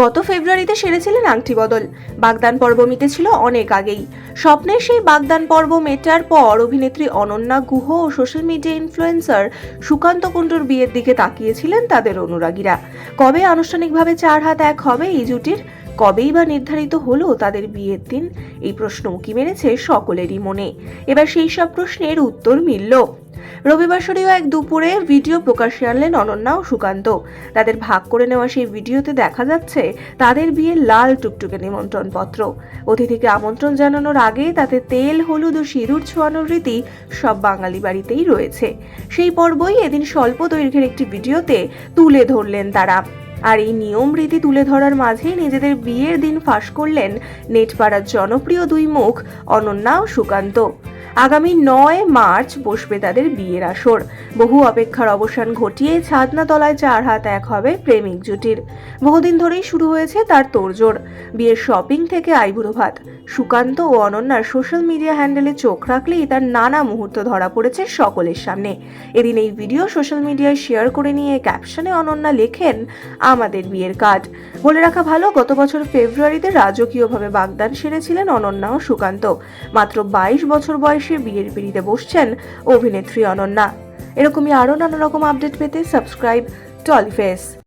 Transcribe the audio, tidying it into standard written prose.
গত ফেব্রুয়ারিতে সেরেছিলেন আংটি বদল। বাগদান পর্ব মিটেছিল অনেক আগেই। স্বপ্নের সেই বাগদান পর্ব মেটার পর অভিনেত্রী অনন্যা গুহ ও সোশ্যাল মিডিয়া ইনফ্লুয়েন্সার সুকান্ত কুণ্ডুর বিয়ের দিকে তাকিয়েছিলেন তাদের অনুরাগীরা। কবে আনুষ্ঠানিকভাবে 4 হাত 1 হবে এই জুটির? কবেই বা নির্ধারিত হলো তাদের বিয়ের দিন? এই প্রশ্ন উঁকি মেরেছে সকলেরই মনে। এবার সেই সব প্রশ্নের উত্তর মিলল। রবিবাসরীয় এক দুপুরে ভিডিও প্রকাশ্যে আনলেন অনন্যা ও সুকান্ত। তাদের ভাগ করে নেওয়া সেই ভিডিওতে দেখা যাচ্ছে তাদের বিয়ের লাল টুকটুকে নিমন্ত্রণ পত্র। অতিথিকে আমন্ত্রণ জানানোর আগে তাতে তেল, হলুদ ও সিঁদুর ছোঁয়ানোর রীতি সব বাঙালি বাড়িতেই রয়েছে। সেই পর্বই এদিন স্বল্প দৈর্ঘ্যের একটি ভিডিওতে তুলে ধরলেন তারা। আর এই নিয়ম রীতি তুলে ধরার মাঝেই নিজেদের বিয়ের দিন ফাঁস করলেন নেটপাড়ার জনপ্রিয় দুই মুখ অনন্যা ও সুকান্ত। আগামী 9 মার্চ বসবে তাদের বিয়ের আসর। বহু অপেক্ষার অবসান ঘটিয়ে ছাদনা তলায় 4 হাত 1 হবে প্রেমিক জুটির। বহুদিন ধরেই শুরু হয়েছে তার তোড়জোড়। বিয়ের শপিং থেকে আইবুড়ো ভাত। সুকান্ত ও অনন্যার সোশ্যাল মিডিয়া হ্যান্ডেলে চোখ রাখলেই তার নানা মুহূর্ত ধরা পড়েছে সকলের সামনে। এদিন এই ভিডিও সোশ্যাল মিডিয়ায় শেয়ার করে নিয়ে ক্যাপশনে অনন্যা লেখেন, আমাদের বিয়ের কার্ড। বলে রাখা ভালো, গত বছর ফেব্রুয়ারিতে রাজকীয়ভাবে বাগদান সেরেছিলেন অনন্যা ও সুকান্ত। মাত্র 22 বছর বয়সে বিয়ের পিঁড়িতে বসছেন অভিনেত্রী অনন্যা। এরকমই আরো নানা রকম আপডেট পেতে সাবস্ক্রাইব টলিফেস।